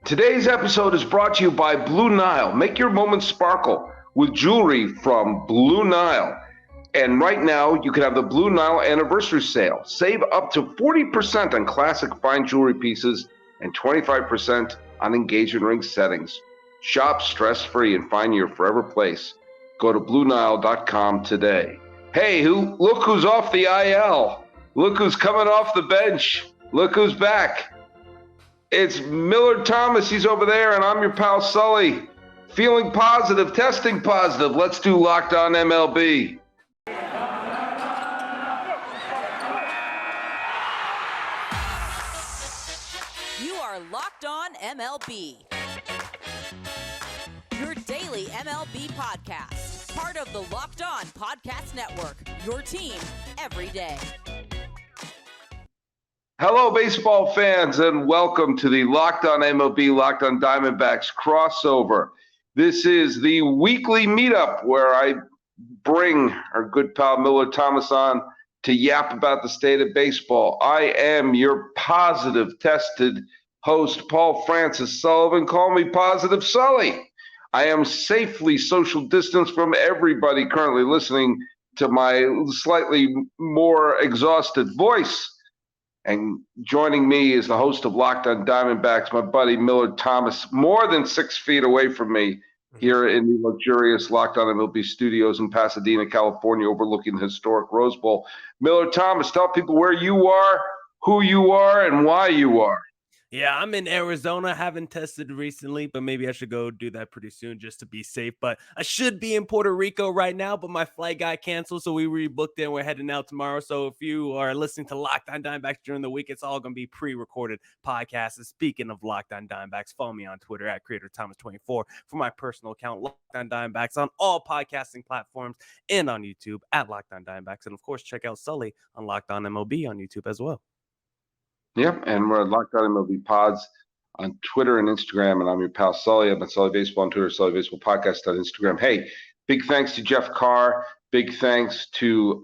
Today's episode is brought to you by Blue Nile. Make your moments sparkle with jewelry from Blue Nile. And right now, you can have the Blue Nile anniversary sale. Save up to 40% on classic fine jewelry pieces and 25% on engagement ring settings. Shop stress-free and find your forever place. Go to BlueNile.com today. Hey, look who's off the IL. Look who's coming off the bench. Look who's back. It's Millard Thomas. He's over there, and I'm your pal Sully. Feeling positive, testing positive. Let's do Locked On MLB. You are Locked On MLB. Your daily MLB podcast. Part of the Locked On Podcast Network. Your team every day. Hello, baseball fans, and welcome to the Locked On MLB, Locked On Diamondbacks crossover. This is the weekly meetup where I bring our good pal Millard Thomas on to yap about the state of baseball. I am your positive tested host, Paul Francis Sullivan. Call me Positive Sully. I am safely social distanced from everybody currently listening to my slightly more exhausted voice. And joining me is the host of Locked On Diamondbacks, my buddy Millard Thomas, more than 6 feet away from me here in the luxurious Locked On MLB studios in Pasadena, California, overlooking the historic Rose Bowl. Millard Thomas, tell people where you are, who you are, and why you are. Yeah, I'm in Arizona. Haven't tested recently, but maybe I should go do that pretty soon just to be safe. But I should be in Puerto Rico right now, but my flight got canceled, so we rebooked it and we're heading out tomorrow. So if you are listening to Locked On Diamondbacks during the week, it's all going to be pre-recorded podcasts. And speaking of Locked On Diamondbacks, follow me on Twitter at CreatorThomas24 for my personal account, Locked On Diamondbacks, on all podcasting platforms and on YouTube at Locked On Diamondbacks. And of course, check out Sully on Locked On MLB on YouTube as well. Yep, and we're at Locked On MLB Pods on Twitter and Instagram, and I'm your pal Sully. I'm at Sully Baseball on Twitter, Sully Baseball Podcast on Instagram. Hey, big thanks to Jeff Carr. Big thanks to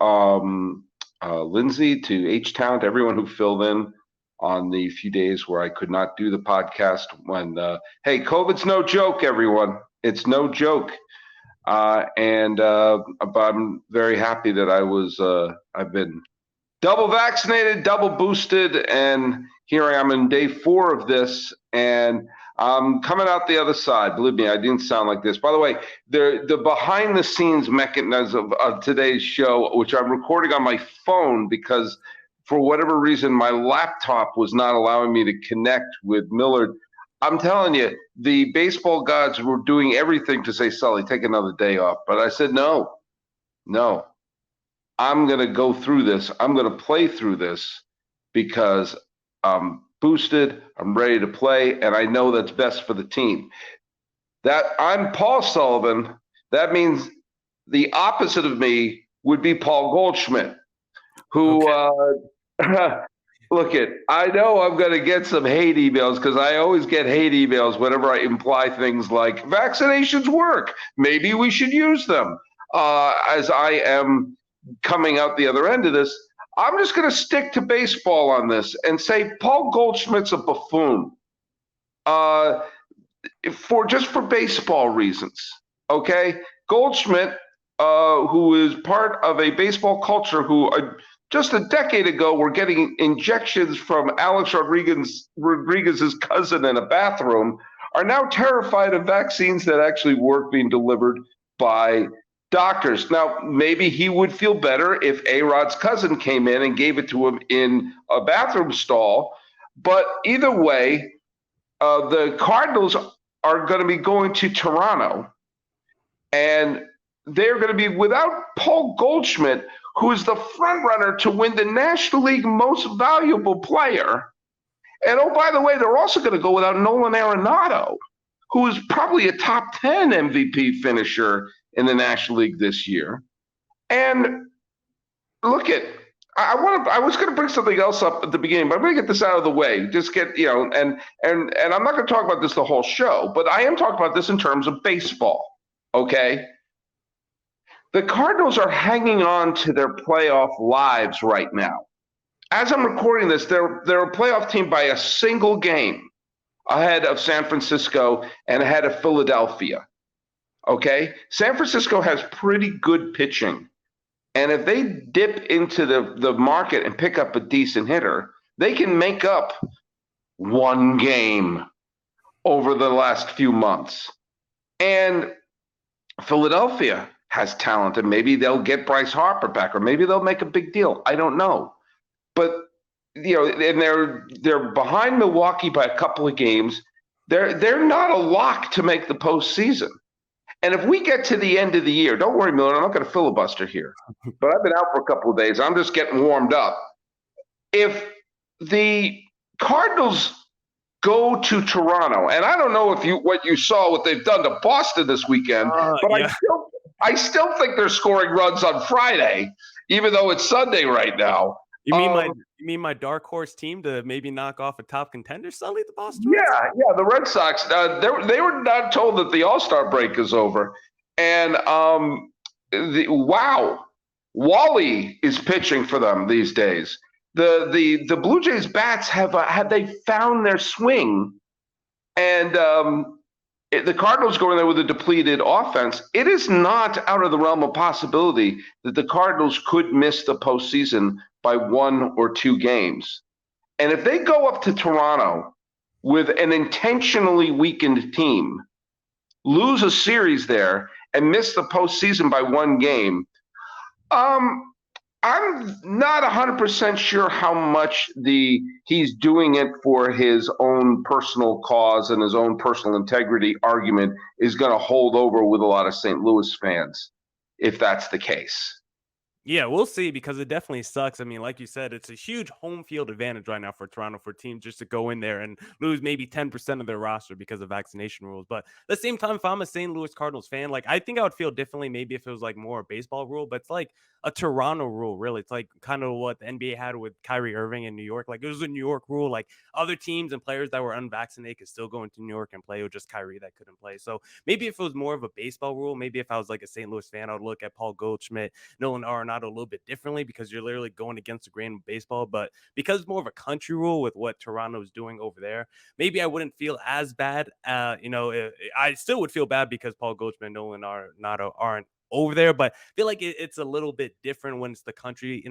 Lindsay, to H-Town, to everyone who filled in on the few days where I could not do the podcast when, hey, COVID's no joke, everyone. It's no joke. And I'm very happy that I've been double vaccinated, double boosted, and here I am in day 4 of this, and I'm coming out the other side. Believe me, I didn't sound like this. By the way, the behind-the-scenes mechanism of today's show, which I'm recording on my phone because for whatever reason my laptop was not allowing me to connect with Millard. I'm telling you, the baseball gods were doing everything to say, Sully, take another day off. But I said, no. I'm going to go through this. I'm going to play through this because I'm boosted, I'm ready to play, and I know that's best for the team. That I'm Paul Sullivan. That means the opposite of me would be Paul Goldschmidt, who, look I know I'm going to get some hate emails because I always get hate emails whenever I imply things like vaccinations work. Maybe we should use them. As I am coming out the other end of this, I'm just going to stick to baseball on this and say Paul Goldschmidt's a buffoon for baseball reasons, okay? Goldschmidt, who is part of a baseball culture who just a decade ago were getting injections from Alex Rodriguez's cousin in a bathroom, are now terrified of vaccines that actually work being delivered by doctors. Now, maybe he would feel better if A-Rod's cousin came in and gave it to him in a bathroom stall. But either way, the Cardinals are going to be going to Toronto, and they're going to be without Paul Goldschmidt, who is the front runner to win the National League Most Valuable Player. And oh, by the way, they're also going to go without Nolan Arenado, who is probably a top 10 MVP finisher in the National League this year. And look I was going to bring something else up at the beginning, but I'm going to get this out of the way. Just get, and I'm not going to talk about this the whole show, but I am talking about this in terms of baseball, okay? The Cardinals are hanging on to their playoff lives right now. As I'm recording this, they're a playoff team by a single game. ahead of San Francisco and ahead of Philadelphia. Okay? San Francisco has pretty good pitching. And if they dip into the market and pick up a decent hitter, they can make up one game over the last few months. And Philadelphia has talent, and maybe they'll get Bryce Harper back, or maybe they'll make a big deal. I don't know. But, and they're behind Milwaukee by a couple of games. They're not a lock to make the postseason. And if we get to the end of the year, don't worry, Millard, I'm not going to filibuster here. But I've been out for a couple of days. I'm just getting warmed up. If the Cardinals go to Toronto, and I don't know what you saw, what they've done to Boston this weekend, but yeah. I still think they're scoring runs on Friday, even though it's Sunday right now. You mean my dark horse team to maybe knock off a top contender, Sully, the Boston Red Sox? Yeah, the Red Sox. They were not told that the All-Star break is over, and Wally is pitching for them these days. The Blue Jays bats have they found their swing, and the Cardinals going there with a depleted offense. It is not out of the realm of possibility that the Cardinals could miss the postseason by 1 or 2 games. And if they go up to Toronto with an intentionally weakened team, lose a series there, and miss the postseason by 1 game, I'm not 100% sure how much he's doing it for his own personal cause and his own personal integrity argument is going to hold over with a lot of St. Louis fans, if that's the case. Yeah, we'll see, because it definitely sucks. I mean, like you said, it's a huge home field advantage right now for Toronto, for teams just to go in there and lose maybe 10% of their roster because of vaccination rules. But at the same time, if I'm a St. Louis Cardinals fan, like, I think I would feel differently maybe if it was like more a baseball rule, but it's like a Toronto rule, really. It's like kind of what the NBA had with Kyrie Irving in New York. Like, it was a New York rule. Like, other teams and players that were unvaccinated could still go into New York and play, with just Kyrie that couldn't play. So maybe if it was more of a baseball rule, maybe if I was like a St. Louis fan, I would look at Paul Goldschmidt, Nolan Arenado a little bit differently, because you're literally going against the grain of baseball. But because it's more of a country rule with what Toronto is doing over there, maybe I wouldn't feel as bad. I still would feel bad because Paul Goldschmidt and Nolan Arenado aren't over there, but I feel like it's a little bit different when it's the country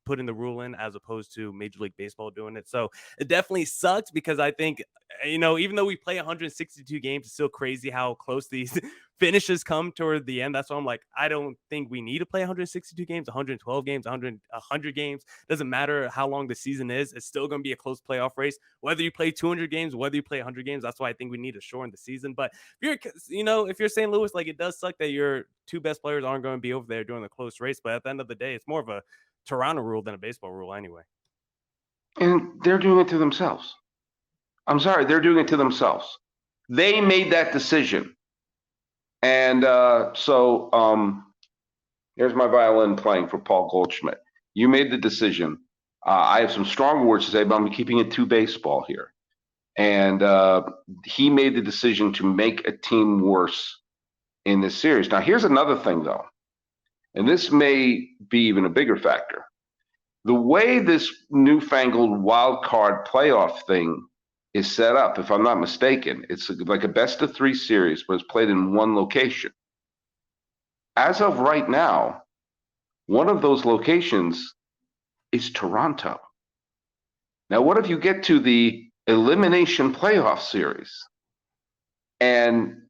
putting the rule in as opposed to Major League Baseball doing it. So it definitely sucks, because I think, even though we play 162 games, it's still crazy how close these finishes come toward the end. That's why I'm like, I don't think we need to play 162 games, 112 games, 100 games. Doesn't matter how long the season is. It's still going to be a close playoff race, whether you play 200 games, whether you play 100 games. That's why I think we need to shorten the season. But if you're St. Louis, like, it does suck that your 2 best players aren't going to be over there doing the close race. But at the end of the day, it's more of a Toronto rule than a baseball rule anyway. And they're doing it to themselves. I'm sorry, they're doing it to themselves. They made that decision. And so here's my violin playing for Paul Goldschmidt. You made the decision. I have some strong words to say, but I'm keeping it to baseball here. And he made the decision to make a team worse in this series. Now, here's another thing, though. And this may be even a bigger factor. The way this newfangled wild card playoff thing is set up, if I'm not mistaken, it's like a best-of-3 series, but it's played in one location. As of right now, one of those locations is Toronto. Now, what if you get to the elimination playoff series and,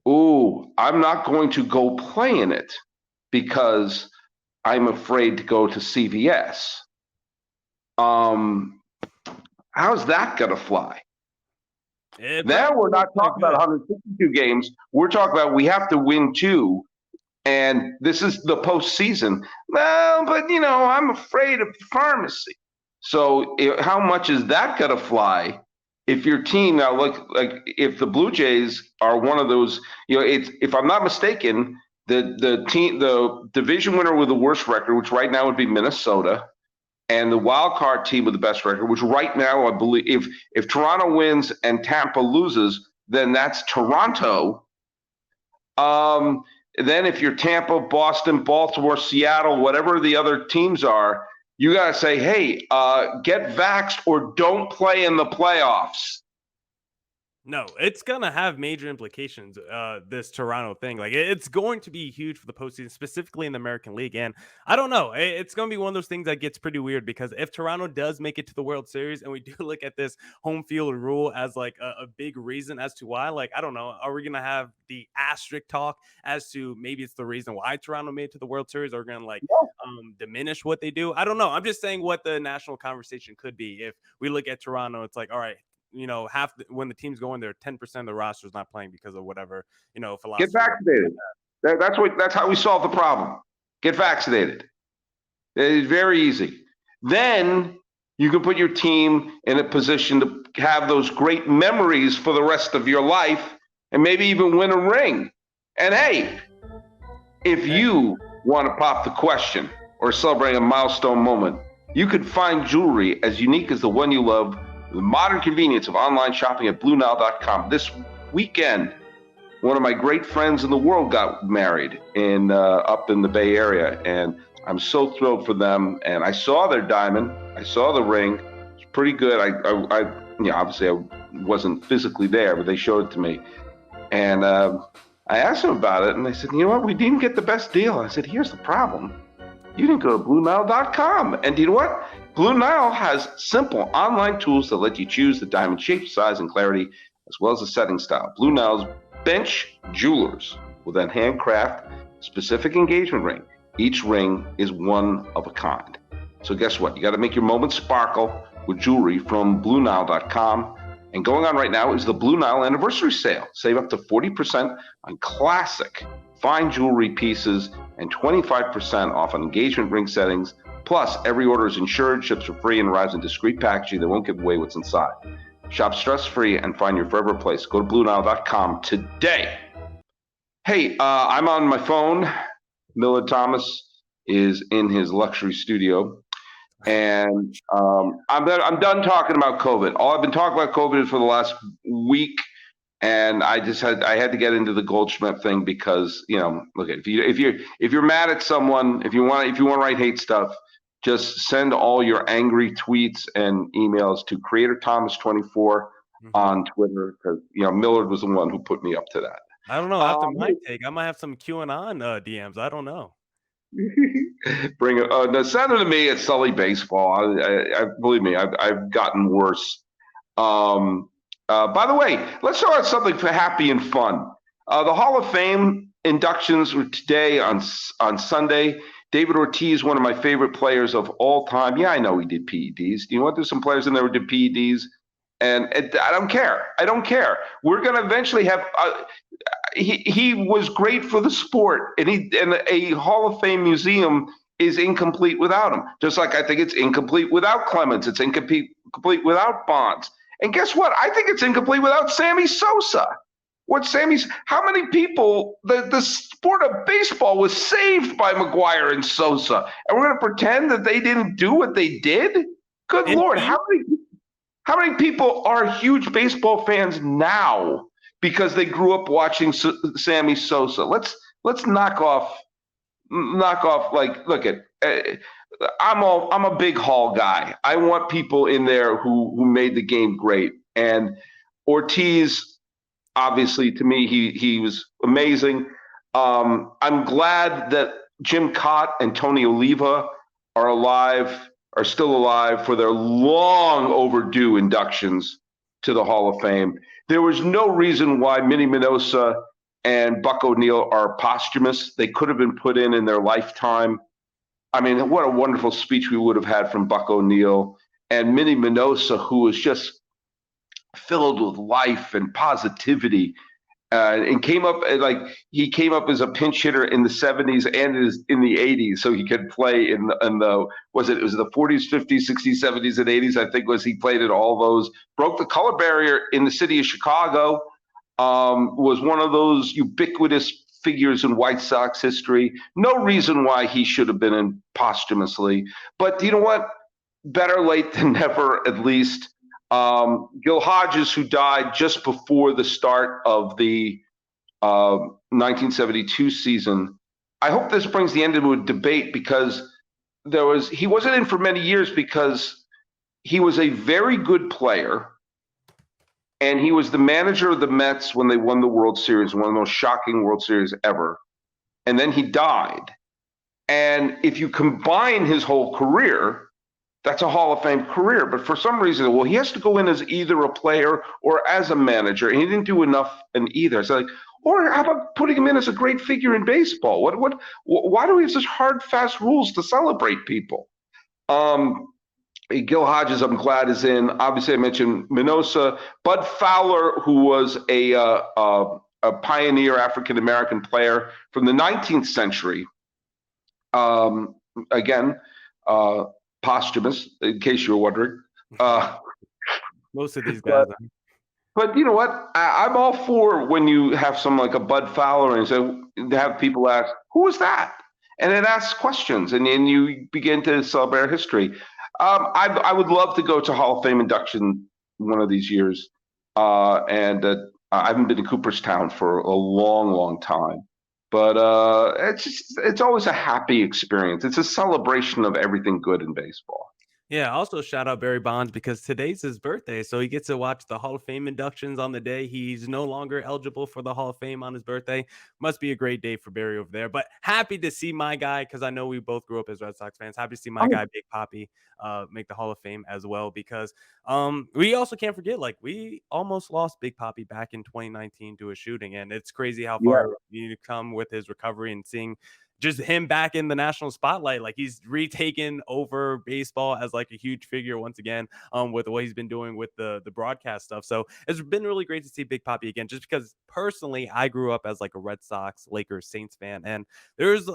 I'm not going to go play in it because I'm afraid to go to CVS. How's that going to fly? Now we're not talking about 162 games. We're talking about we have to win 2, and this is the postseason. Well, but, I'm afraid of pharmacy. So how much is that going to fly if your team now, like if the Blue Jays are one of those, if I'm not mistaken, the division winner with the worst record, which right now would be Minnesota, and the wild card team with the best record, which right now I believe if Toronto wins and Tampa loses, then that's Toronto. Then if you're Tampa, Boston, Baltimore, Seattle, whatever the other teams are, you got to say, hey, get vaxxed or don't play in the playoffs. No, it's gonna have major implications. This Toronto thing, like it's going to be huge for the postseason, specifically in the American League. And I don't know, it's gonna be one of those things that gets pretty weird because if Toronto does make it to the World Series, and we do look at this home field rule as like a big reason as to why, like I don't know, are we gonna have the asterisk talk as to maybe it's the reason why Toronto made it to the World Series, or gonna like diminish what they do? I don't know. I'm just saying what the national conversation could be if we look at Toronto. It's like, all right, when the team's going there, 10% of the roster is not playing because of whatever, philosophy. Get vaccinated. That's how we solve the problem. Get vaccinated. It's very easy. Then you can put your team in a position to have those great memories for the rest of your life and maybe even win a ring. And hey, if you want to pop the question or celebrate a milestone moment, you could find jewelry as unique as the one you love, the modern convenience of online shopping at BlueNile.com. This weekend, one of my great friends in the world got married up in the Bay Area, and I'm so thrilled for them. And I saw their diamond, I saw the ring. It's pretty good. I obviously I wasn't physically there, but they showed it to me. And I asked them about it, and they said, "You know what? We didn't get the best deal." I said, "Here's the problem. You didn't go to BlueNile.com." And do you know what? Blue Nile has simple online tools that let you choose the diamond shape, size, and clarity, as well as the setting style. Blue Nile's bench jewelers will then handcraft specific engagement ring. Each ring is one of a kind. So guess what? You got to make your moment sparkle with jewelry from BlueNile.com. And going on right now is the Blue Nile anniversary sale. Save up to 40% on classic fine jewelry pieces and 25% off on engagement ring settings. Plus, every order is insured, ships for free, and arrives in discreet packaging that won't give away what's inside. Shop stress-free and find your forever place. Go to BlueNile.com today. Hey, I'm on my phone. Millard Thomas is in his luxury studio. And I'm done talking about COVID. All I've been talking about COVID for the last week. And I had to get into the Goldschmidt thing because, look, if you're mad at someone, if you want to write hate stuff, just send all your angry tweets and emails to Creator Thomas 24 on Twitter, because Millard was the one who put me up to that. I don't know. After my take, I might have some QAnon DMs. I don't know. Bring it. No, send them to me at Sully Baseball. I believe me, I've gotten worse. By the way, let's talk about something happy and fun. The Hall of Fame inductions were today on Sunday. David Ortiz, one of my favorite players of all time. Yeah, I know he did PEDs. Do you know what? There's some players in there who did PEDs, and I don't care. I don't care. We're going to eventually have. He was great for the sport, and a Hall of Fame museum is incomplete without him. Just like I think it's incomplete without Clemens. It's incomplete without Bonds. And guess what? I think it's incomplete without Sammy Sosa. How many people, the sport of baseball was saved by McGwire and Sosa, and we're going to pretend that they didn't do what they did? Good Lord, how many people are huge baseball fans now because they grew up watching Sammy Sosa? Let's knock off. Like, look at. I'm a big Hall guy. I want people in there who made the game great. And Ortiz, obviously, to me, he was amazing. I'm glad that Jim Cott and Tony Oliva are still alive for their long overdue inductions to the Hall of Fame. There was no reason why Manny Machado and Buck O'Neil are posthumous. They could have been put in their lifetime. I mean, what a wonderful speech we would have had from Buck O'Neil, and Manny Machado, who was just filled with life and positivity, and came up as a pinch hitter in the 70s and in the 80s, so he could play in the was it the 40s, 50s, 60s, 70s, and 80s. I think he played in all those. Broke the color barrier in the city of Chicago. Was one of those ubiquitous figures in White Sox history. No reason why he should have been in posthumously. But you know what? Better late than never, at least. Gil Hodges, who died just before the start of the 1972 season. I hope this brings the end to a debate, because he wasn't in for many years because he was a very good player, and he was the manager of the Mets when they won the World Series, one of the most shocking World Series ever. And then he died. And if you combine his whole career, that's a Hall of Fame career. But for some reason, well, he has to go in as either a player or as a manager. And he didn't do enough in either. So or how about putting him in as a great figure in baseball? Why do we have such hard, fast rules to celebrate people? Gil Hodges, I'm glad, is in. Obviously, I mentioned Minosa. Bud Fowler, who was a pioneer African-American player from the 19th century. Again, posthumous, in case you were wondering. Most of these guys. But you know what? I'm all for when you have someone like a Bud Fowler and so have people ask, who was that? And it asks questions, and then you begin to celebrate history. I would love to go to Hall of Fame induction one of these years. And I haven't been to Cooperstown for a long, long time. But it's always a happy experience. It's a celebration of everything good in baseball. Yeah, also shout out Barry Bonds because today's his birthday, so he gets to watch the Hall of Fame inductions on the day he's no longer eligible for the Hall of Fame on his birthday. Must be a great day for Barry over there. But happy to see my guy, because I know we both grew up as Red Sox fans. Happy to see my guy, Big Papi, make the Hall of Fame as well, because we also can't forget, like, we almost lost Big Papi back in 2019 to a shooting, and it's crazy how far you come with his recovery and seeing just him back in the national spotlight. Like, he's retaken over baseball as like a huge figure once again, with what he's been doing with the broadcast stuff. So it's been really great to see Big Papi again, just because personally I grew up as like a Red Sox, Lakers, Saints fan, and there's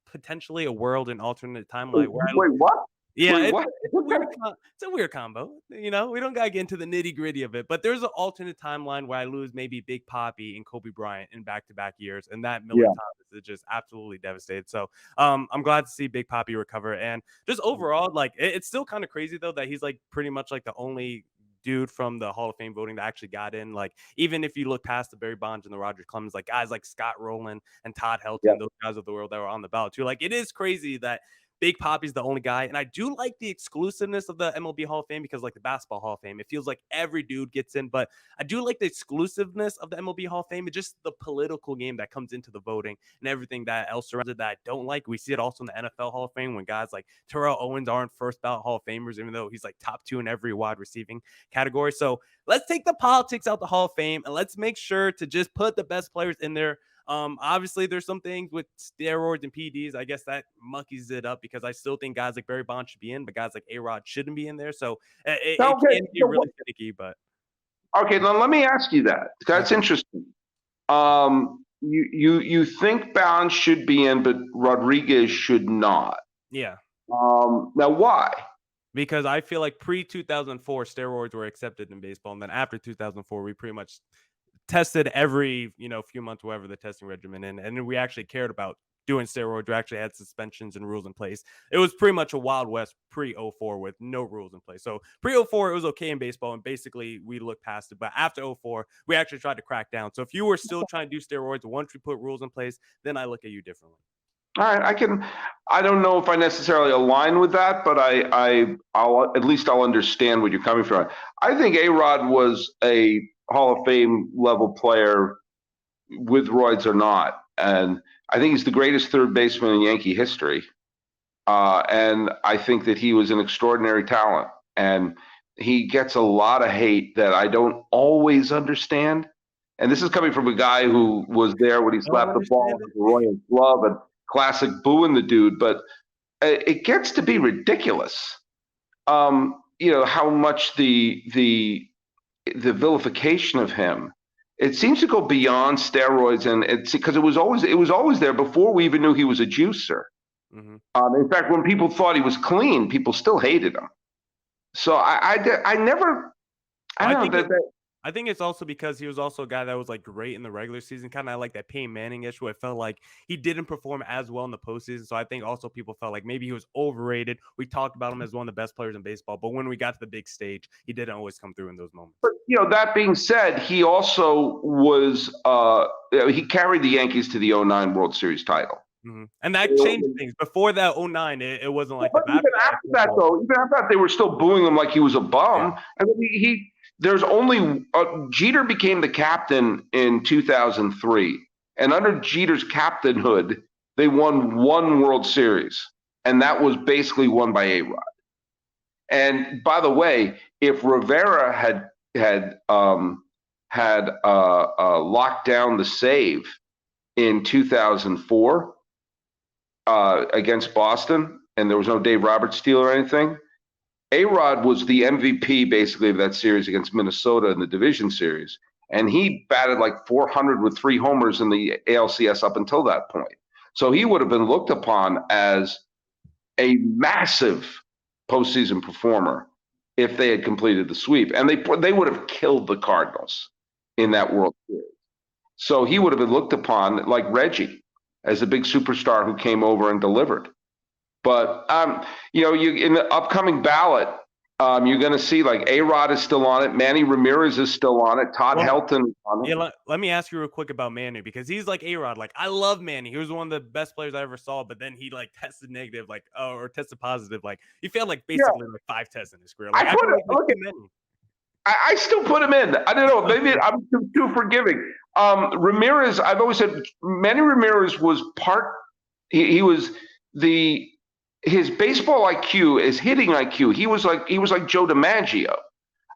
potentially a world, an alternate timeline where what? Yeah, Wait, what? it's a weird combo. You know, we don't gotta get into the nitty gritty of it, but there's an alternate timeline where I lose maybe Big Papi and Kobe Bryant in back-to-back years, and that Millard Thomas is just absolutely devastated. So I'm glad to see Big Papi recover, and just overall, like, it's still kind of crazy though that he's like pretty much like the only dude from the Hall of Fame voting that actually got in. Like, even if you look past the Barry Bonds and the Roger Clemens, like guys like Scott Rowland and Todd Helton, those guys of the world that were on the ballot too. Like, it is crazy that Big Papi's the only guy. And I do like the exclusiveness of the MLB Hall of Fame, because like the Basketball Hall of Fame, it feels like every dude gets in, but I do like the exclusiveness of the MLB Hall of Fame. It's just the political game that comes into the voting and everything that else surrounds it that I don't like. We see it also in the NFL Hall of Fame when guys like Terrell Owens aren't first ballot Hall of Famers, even though he's like top 2 in every wide receiving category. So let's take the politics out the Hall of Fame and let's make sure to just put the best players in there. Obviously there's some things with steroids and PEDs. I guess that monkeys it up, because I still think guys like Barry Bonds should be in, but guys like A-Rod shouldn't be in there. So it can be really finicky, but. Okay, now let me ask you that. That's interesting. You think Bonds should be in, but Rodriguez should not. Yeah. Now why? Because I feel like pre-2004 steroids were accepted in baseball, and then after 2004 we pretty much tested every few months, whatever the testing regimen, and we actually cared about doing steroids. We actually had suspensions and rules in place. It was pretty much a Wild West pre-04 with no rules in place. So pre-04 it was okay in baseball, and basically we looked past it. But after 04 we actually tried to crack down. So if you were still trying to do steroids once we put rules in place, then I look at you differently. All right, I don't know if I necessarily align with that, but I'll at least I'll understand where you're coming from. I think A-Rod was a Hall of Fame level player with roids or not. And I think he's the greatest third baseman in Yankee history. And I think that he was an extraordinary talent. And he gets a lot of hate that I don't always understand. And this is coming from a guy who was there when he slapped the ball with Roy's glove and classic booing the dude. But it gets to be ridiculous. How much the vilification of him, it seems to go beyond steroids, and it's because it was always there before we even knew he was a juicer. Mm-hmm. In fact, when people thought he was clean, people still hated him. So I think it's also because he was also a guy that was like great in the regular season, kind of like that Peyton Manning issue. It felt like he didn't perform as well in the postseason. So I think also people felt like maybe he was overrated. We talked about him as one of the best players in baseball, but when we got to the big stage, he didn't always come through in those moments. But that being said, he also was he carried the Yankees to the 2009 World Series title. Mm-hmm. And that changed things. Before that 2009, it wasn't like that. Even after that, they were still booing him like he was a bum. Yeah. I mean, there's only Jeter became the captain in 2003, and under Jeter's captainhood, they won one World Series, and that was basically won by A-Rod. And by the way, if Rivera had locked down the save in 2004 against Boston, and there was no Dave Roberts steal or anything, A-Rod was the MVP basically of that series against Minnesota in the division series. And he batted like 400 with 3 homers in the ALCS up until that point. So he would have been looked upon as a massive postseason performer if they had completed the sweep. And they would have killed the Cardinals in that World Series. So he would have been looked upon like Reggie as a big superstar who came over and delivered. But, you in the upcoming ballot, you're going to see like A-Rod is still on it. Manny Ramirez is still on it. Todd Helton is on it. Yeah, let me ask you real quick about Manny, because he's like A-Rod. Like, I love Manny. He was one of the best players I ever saw, but then he like tested negative, like, or tested positive. Like, he failed like basically like 5 tests in his career. Like, I still put him in. I don't know. Maybe I'm too forgiving. Ramirez, I've always said Manny Ramirez was he was his baseball IQ, his hitting IQ. He was like Joe DiMaggio.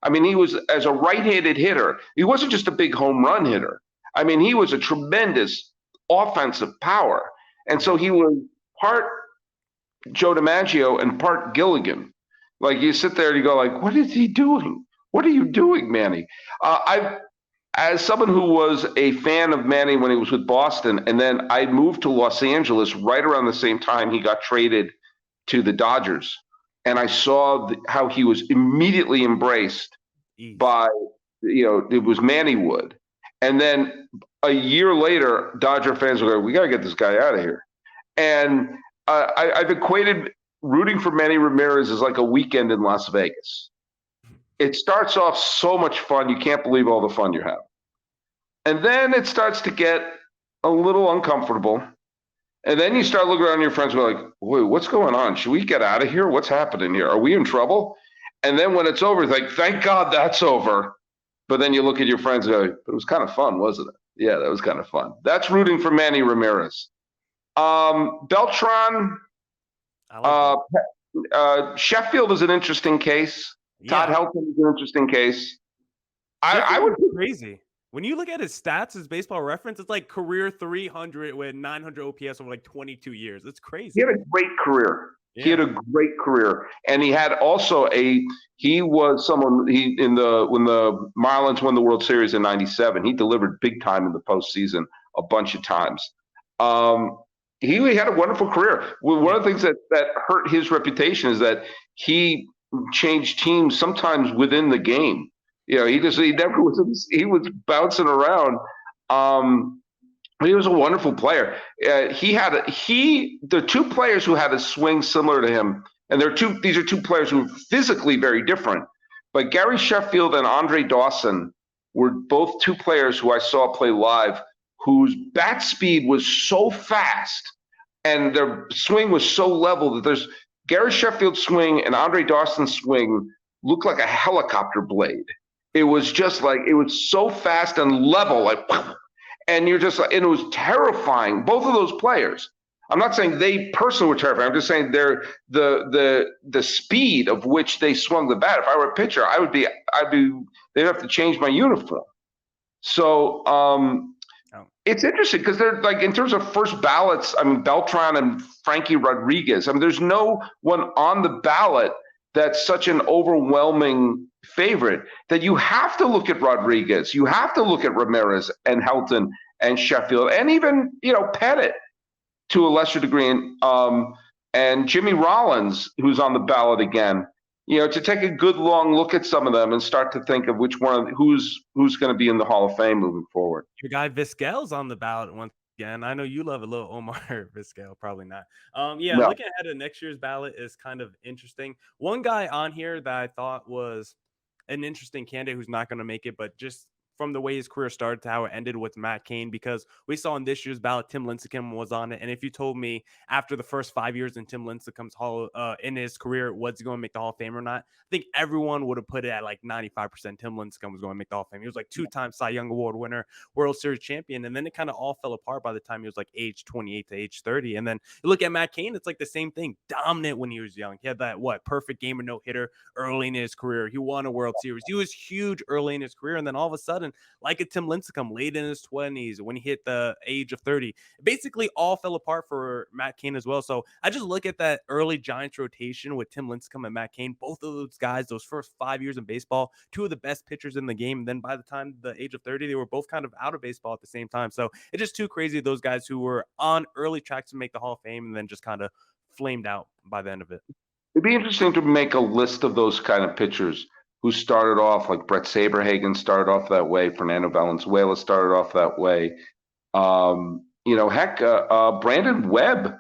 I mean, he was, as a right-handed hitter, he wasn't just a big home run hitter. I mean, he was a tremendous offensive power. And so he was part Joe DiMaggio and part Gilligan. Like, you sit there and you go like, what is he doing? What are you doing, Manny? As someone who was a fan of Manny when he was with Boston, and then I moved to Los Angeles right around the same time he got traded to the Dodgers, and I saw how he was immediately embraced by, it was Manny Wood. And then a year later, Dodger fans were like, we got to get this guy out of here. And I've equated rooting for Manny Ramirez as like a weekend in Las Vegas. It starts off so much fun. You can't believe all the fun you have. And then it starts to get a little uncomfortable. And then you start looking around your friends who are like, wait, what's going on? Should we get out of here? What's happening here? Are we in trouble? And then when it's over, it's like, thank God that's over. But then you look at your friends and go, but it was kind of fun, wasn't it? Yeah, that was kind of fun. That's rooting for Manny Ramirez. Beltran, Sheffield is an interesting case. Yeah. Todd Helton is an interesting case. I would be crazy. When you look at his stats, his baseball reference, it's like career 300 with 900 OPS over like 22 years. It's crazy. He had a great career. Yeah. He had a great career. And he had also he was someone, when the Marlins won the World Series in 97, he delivered big time in the postseason a bunch of times. He had a wonderful career. One of the things that hurt his reputation is that he changed teams sometimes within the game. He never was. He was bouncing around. But he was a wonderful player. The 2 players who had a swing similar to him, and these are 2 players who are physically very different. But Gary Sheffield and Andre Dawson were both 2 players who I saw play live, whose bat speed was so fast and their swing was so level that there's Gary Sheffield's swing and Andre Dawson's swing looked like a helicopter blade. It was just like, it was so fast and level, like, and you're just like, and it was terrifying. Both of those players. I'm not saying they personally were terrifying. I'm just saying the speed of which they swung the bat. If I were a pitcher, they'd have to change my uniform. So it's interesting because they're like, in terms of first ballots, I mean, Beltran and Frankie Rodriguez. I mean, there's no one on the ballot that's such an overwhelming favorite that you have to look at Rodriguez. You have to look at Ramirez and Helton and Sheffield and even, Pettit to a lesser degree, and Jimmy Rollins, who's on the ballot again, to take a good long look at some of them and start to think of which one, who's going to be in the Hall of Fame moving forward. Your guy Vizquel's on the ballot once again. I know you love a little Omar Vizquel, probably not. Looking ahead at next year's ballot is kind of interesting. One guy on here that I thought was an interesting candidate who's not going to make it, but just from the way his career started to how it ended with Matt Cain, because we saw in this year's ballot, Tim Lincecum was on it. And if you told me after the first 5 years in Tim Lincecum's in his career, was he going to make the Hall of Fame or not, I think everyone would have put it at like 95% Tim Lincecum was going to make the Hall of Fame. He was like 2-time Cy Young Award winner, World Series champion. And then it kind of all fell apart by the time he was like age 28 to age 30. And then you look at Matt Cain, it's like the same thing. Dominant when he was young. He had that, perfect game or no hitter early in his career. He won a World Series. He was huge early in his career. And then all of a sudden, like a Tim Lincecum late in his 20s, when he hit the age of 30, it basically all fell apart for Matt Cain as well. So I just look at that early Giants rotation with Tim Lincecum and Matt Cain. Both of those guys, those first 5 years in baseball, two of the best pitchers in the game. And then by the time the age of 30, they were both kind of out of baseball at the same time. So it's just too crazy, those guys who were on early tracks to make the Hall of Fame and then just kind of flamed out by the end of it. It'd be interesting to make a list of those kind of pitchers who started off, like Brett Saberhagen started off that way. Fernando Valenzuela started off that way. Brandon Webb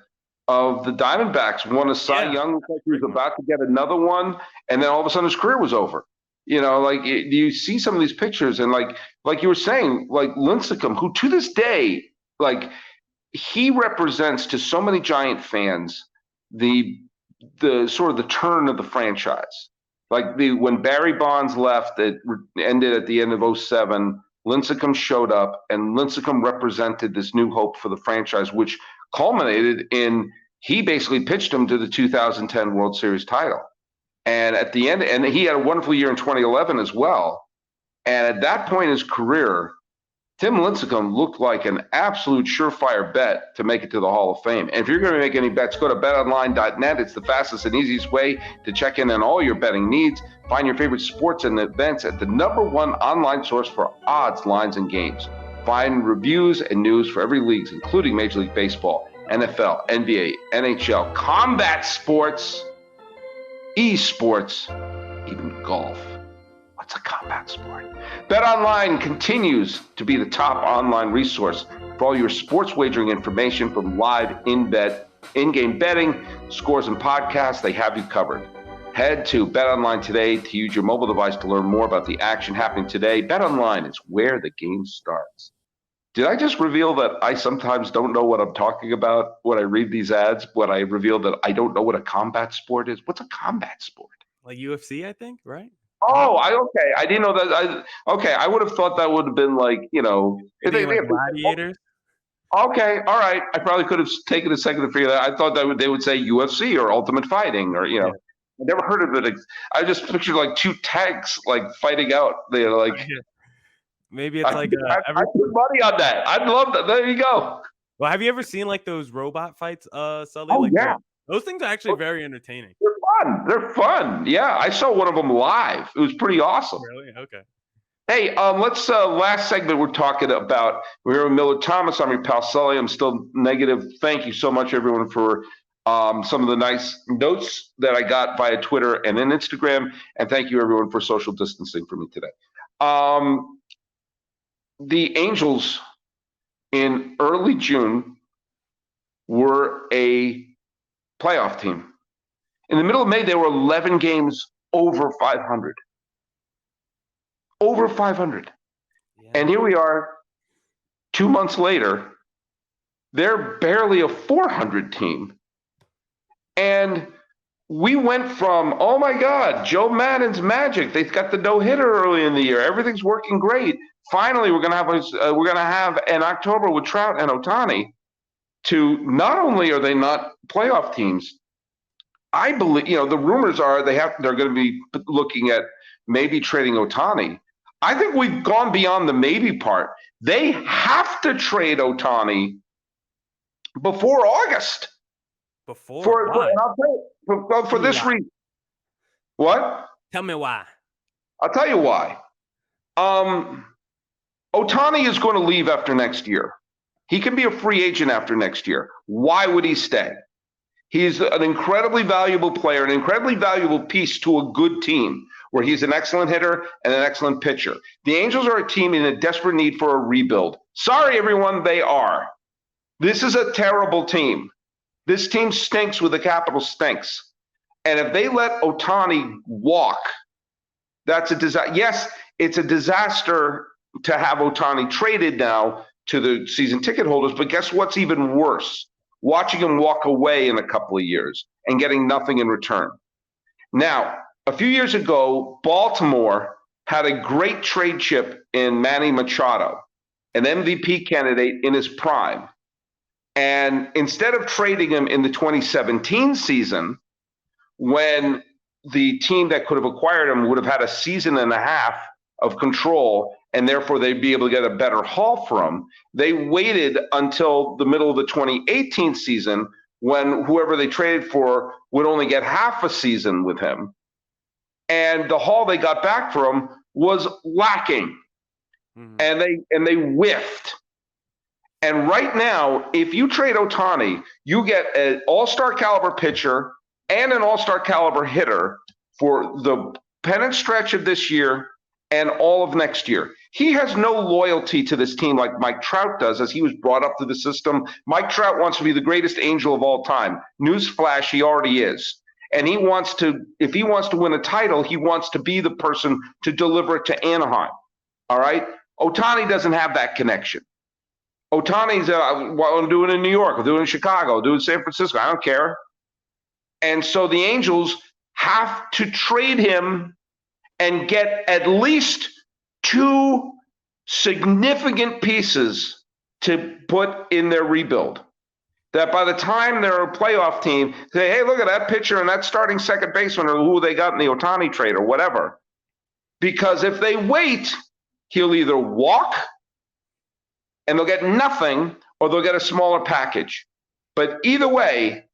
of the Diamondbacks won a Cy Young. Looked like he was about to get another one, and then all of a sudden his career was over. You see some of these pictures, and like you were saying, like Lincecum, who to this day, like he represents to so many Giant fans the sort of the turn of the franchise. Like when Barry Bonds left, it ended at the end of 2007. Lincecum showed up, and Lincecum represented this new hope for the franchise, which culminated in he basically pitched him to the 2010 World Series title. And at the end, and he had a wonderful year in 2011 as well. And at that point in his career, Tim Lincecum looked like an absolute surefire bet to make it to the Hall of Fame. And if you're going to make any bets, go to betonline.net. It's the fastest and easiest way to check in on all your betting needs. Find your favorite sports and events at the #1 online source for odds, lines, and games. Find reviews and news for every league, including Major League Baseball, NFL, NBA, NHL, combat sports, esports, even golf. What's a combat sport? BetOnline continues to be the top online resource for all your sports wagering information, from live in-game betting, scores, and podcasts. They have you covered. Head to BetOnline today to use your mobile device to learn more about the action happening today. BetOnline is where the game starts. Did I just reveal that I sometimes don't know what I'm talking about when I read these ads? When I reveal that I don't know what a combat sport is? What's a combat sport? Like UFC, I think, right? Oh, okay. I didn't know that. I would have thought that would have been like, Like gladiators. Okay, all right. I probably could have taken a second to figure that. I thought that they would say UFC or Ultimate Fighting, or I never heard of it. I just pictured like two tanks like fighting out. They're like, maybe it's like I put money on that. I'd love that. There you go. Well, have you ever seen like those robot fights, Sully? Oh, yeah. Those things are actually very entertaining. They're fun. Yeah, I saw one of them live. It was pretty awesome. Really? Okay. Hey, let's last segment we're talking about. We're here with Millard Thomas. I'm your pal Sully. I'm still negative. Thank you so much, everyone, for some of the nice notes that I got via Twitter and then Instagram. And thank you, everyone, for social distancing for me today. The Angels in early June were a playoff team. In the middle of May, they were 11 games over 500. Over 500. Yeah. And here we are 2 months later. They're barely a 400 team. And we went from, oh my God, Joe Maddon's magic. They've got the no-hitter early in the year. Everything's working great. Finally, we're gonna have an October with Trout and Ohtani. To not only are they not playoff teams, I believe the rumors are they're going to be looking at maybe trading Ohtani. I think we've gone beyond the maybe part. They have to trade Ohtani before August. For this reason. What? Tell me why. I'll tell you why. Ohtani is going to leave after next year. He can be a free agent after next year. Why would he stay? He's an incredibly valuable player, an incredibly valuable piece to a good team where he's an excellent hitter and an excellent pitcher. The Angels are a team in a desperate need for a rebuild. Sorry, everyone, they are. This is a terrible team. This team stinks with a capital stinks. And if they let Ohtani walk, that's a disaster. Yes, it's a disaster to have Ohtani traded now to the season ticket holders. But guess what's even worse? Watching him walk away in a couple of years and getting nothing in return. Now, a few years ago, Baltimore had a great trade chip in Manny Machado, an MVP candidate in his prime. And instead of trading him in the 2017 season, when the team that could have acquired him would have had a season and a half of control, and therefore they'd be able to get a better haul for him, they waited until the middle of the 2018 season when whoever they traded for would only get half a season with him. And the haul they got back for him was lacking. And they whiffed. And right now, if you trade Ohtani, you get an all-star caliber pitcher and an all-star caliber hitter for the pennant stretch of this year and all of next year. He has no loyalty to this team like Mike Trout does, as he was brought up through the system. Mike Trout wants to be the greatest Angel of all time. Newsflash, he already is. And he wants to, if he wants to win a title, he wants to be the person to deliver it to Anaheim. All right? Ohtani doesn't have that connection. Ohtani's, I'm doing it in New York, I'm doing it in Chicago, I'm doing it in San Francisco, I don't care. And so the Angels have to trade him and get at least two significant pieces to put in their rebuild. That by the time they're a playoff team, say, hey, look at that pitcher and that starting second baseman or who they got in the Ohtani trade or whatever. Because if they wait, he'll either walk and they'll get nothing, or they'll get a smaller package. But either way,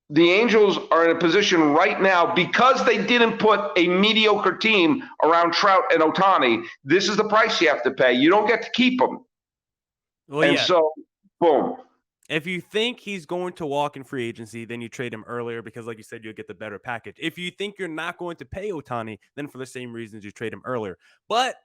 the Angels are in a position right now, because they didn't put a mediocre team around Trout and Ohtani, this is the price you have to pay. You don't get to keep them. Well, and so, boom. If you think he's going to walk in free agency, then you trade him earlier because, like you said, you'll get the better package. If you think you're not going to pay Ohtani, then for the same reasons, you trade him earlier. But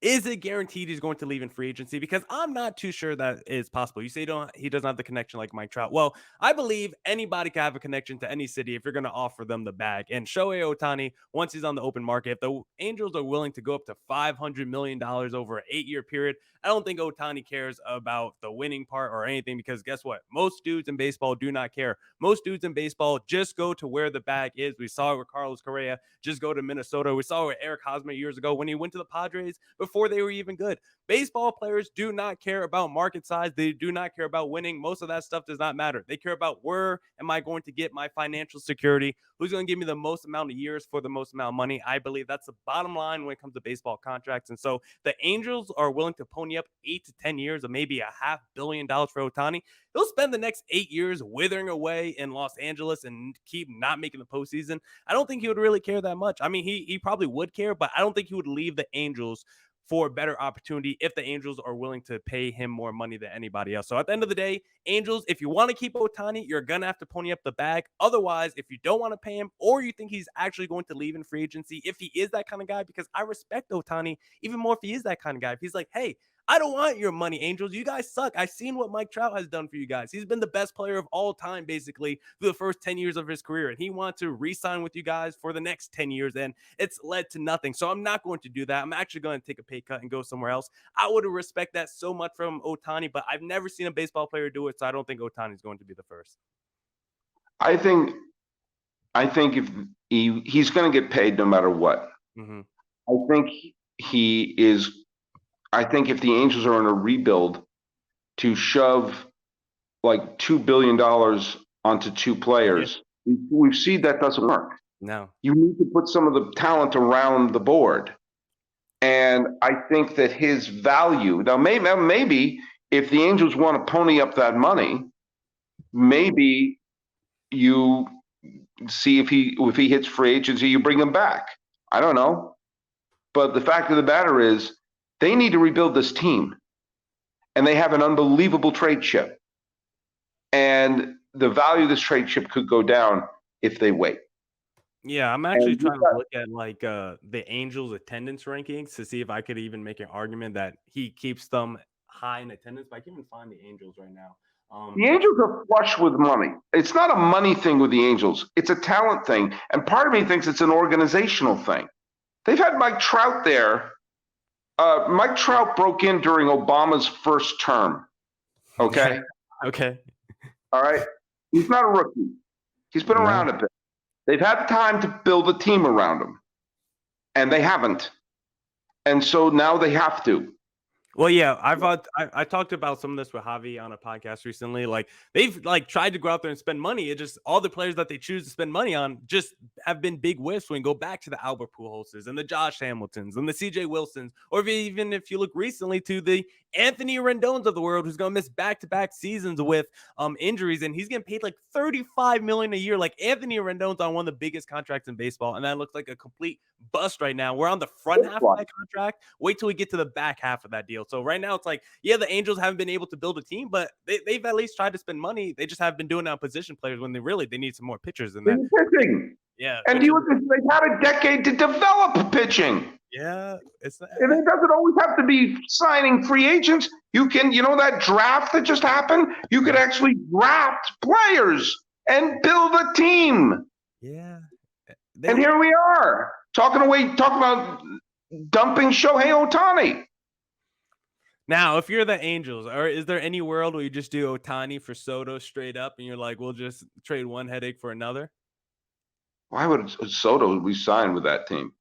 is it guaranteed he's going to leave in free agency? Because I'm not too sure that is possible. You say he doesn't have the connection like Mike Trout. Well, I believe anybody can have a connection to any city if you're going to offer them the bag. And Shohei Ohtani, once he's on the open market, if the Angels are willing to go up to $500 million over an 8-year period, I don't think Ohtani cares about the winning part or anything, because guess what? Most dudes in baseball do not care. Most dudes in baseball just go to where the bag is. We saw it with Carlos Correa, just go to Minnesota. We saw it with Eric Hosmer years ago when he went to the Padres before they were even good. Baseball players do not care about market size. They do not care about winning. Most of that stuff does not matter. They care about where am I going to get my financial security? Who's going to give me the most amount of years for the most amount of money? I believe that's the bottom line when it comes to baseball contracts. And so the Angels are willing to pony up 8 to 10 years of maybe $500 million for Ohtani. He'll spend the next 8 years withering away in Los Angeles and keep not making the postseason. I don't think he would really care that much. I mean, he probably would care, but I don't think he would leave the Angels for a better opportunity if the Angels are willing to pay him more money than anybody else. So at the end of the day, Angels, if you want to keep Ohtani, you're going to have to pony up the bag. Otherwise, if you don't want to pay him, or you think he's actually going to leave in free agency, if he is that kind of guy, because I respect Ohtani even more if he is that kind of guy. If he's like, hey, I don't want your money, Angels. You guys suck. I've seen what Mike Trout has done for you guys. He's been the best player of all time, basically, through the first 10 years of his career. And he wants to re-sign with you guys for the next 10 years. And it's led to nothing. So I'm not going to do that. I'm actually going to take a pay cut and go somewhere else. I would respect that so much from Ohtani, but I've never seen a baseball player do it. So I don't think Ohtani is going to be the first. I think if he's going to get paid no matter what. Mm-hmm. I think if the Angels are in a rebuild, to shove like $2 billion onto two players, we've seen that doesn't work. No. You need to put some of the talent around the board. And I think that his value, now maybe if the Angels want to pony up that money, maybe you see if he hits free agency, you bring him back. I don't know. But the fact of the matter is, they need to rebuild this team, and they have an unbelievable trade chip. And the value of this trade chip could go down if they wait. Yeah, I'm actually trying to look at like the Angels attendance rankings to see if I could even make an argument that he keeps them high in attendance. But I can't even find the Angels right now. The Angels are flush with money. It's not a money thing with the Angels. It's a talent thing. And part of me thinks it's an organizational thing. They've had Mike Trout there Mike Trout broke in during Obama's first term. Okay? Okay. All right? He's not a rookie. He's been around a bit. They've had time to build a team around him, and they haven't. And so now they have to. Well, yeah, I talked about some of this with Javi on a podcast recently. Like they've tried to go out there and spend money. It just all the players that they choose to spend money on just have been big whiffs. When you go back to the Albert Pujols and the Josh Hamiltons and the CJ Wilsons, or even if you look recently to the Anthony Rendon's of the world, who's going to miss back-to-back seasons with injuries, and he's getting paid like $35 million a year. Like Anthony Rendon's on one of the biggest contracts in baseball, and that looks like a complete bust right now. We're on the front half of that contract. Wait till we get to the back half of that deal. So right now it's like, yeah, the Angels haven't been able to build a team, but they've at least tried to spend money. They just have been doing it on position players when they need some more pitchers than that. Pitching. Yeah. And they've had a decade to develop pitching. Yeah. And it doesn't always have to be signing free agents. You can, that draft that just happened, you could actually draft players and build a team. Yeah. And here we are talking about dumping Shohei Ohtani. Now, if you're the Angels, or is there any world where you just do Ohtani for Soto straight up and you're like, we'll just trade one headache for another? Why would Soto resign with that team?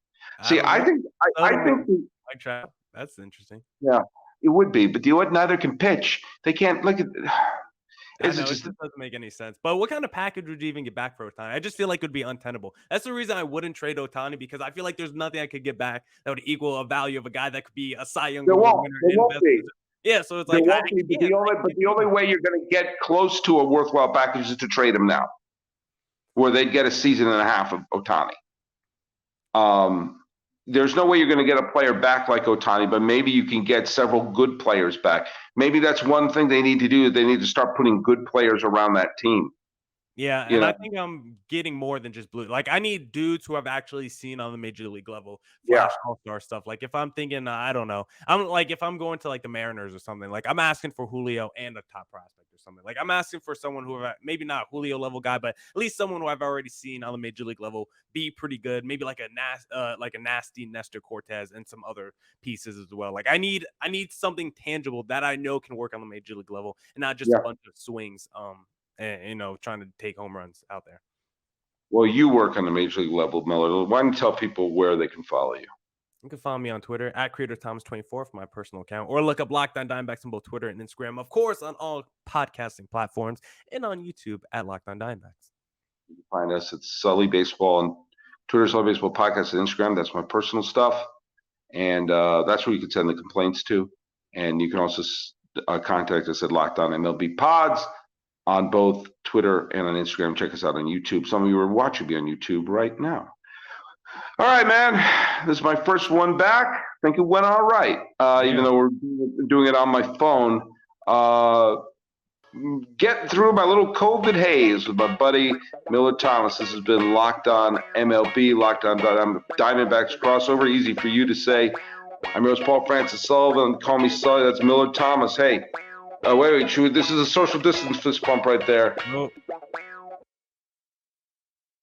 See, I think that's interesting. Yeah, it would be, but neither can pitch. They can't look at. It just doesn't make any sense. But what kind of package would you even get back for Ohtani? I just feel like it would be untenable. That's the reason I wouldn't trade Ohtani, because I feel like there's nothing I could get back that would equal a value of a guy that could be a Cy Young winner. Yeah, so it's like the only way you're going to get close to a worthwhile package is to trade him now, where they'd get a season and a half of Ohtani. There's no way you're going to get a player back like Ohtani, but maybe you can get several good players back. Maybe that's one thing they need to do. They need to start putting good players around that team. Yeah, and I think I'm getting more than just blue. Like, I need dudes who I've actually seen on the major league level, flash all-star stuff. Like, if I'm thinking, I don't know, if I'm going to like the Mariners or something, like I'm asking for Julio and a top prospect or something. Like, I'm asking for someone who maybe not Julio level guy, but at least someone who I've already seen on the major league level be pretty good. Maybe like a nasty Nestor Cortez and some other pieces as well. Like, I need something tangible that I know can work on the major league level and not just a bunch of swings. And trying to take home runs out there. Well, you work on the major league level, Millard. Why don't you tell people where they can follow you? You can follow me on Twitter at CreatorThomas24 for my personal account, or look up Locked On Diamondbacks on both Twitter and Instagram. Of course, on all podcasting platforms and on YouTube at Locked On Diamondbacks. You can find us at Sully Baseball on Twitter, Sully Baseball Podcast, and Instagram. That's my personal stuff, and that's where you can send the complaints to. And you can also contact us at Locked On MLB Pods on both Twitter and on Instagram. Check us out on YouTube. Some of you are watching me on YouTube right now. All right, man. This is my first one back. I think it went all right, even though we're doing it on my phone. Getting through my little COVID haze with my buddy Millard Thomas. This has been Locked On MLB, Locked On Diamondbacks crossover. Easy for you to say. I'm your host, Paul Francis Sullivan. Call me Sully. That's Millard Thomas. Hey. Wait. This is a social distance fist pump right there. Nope.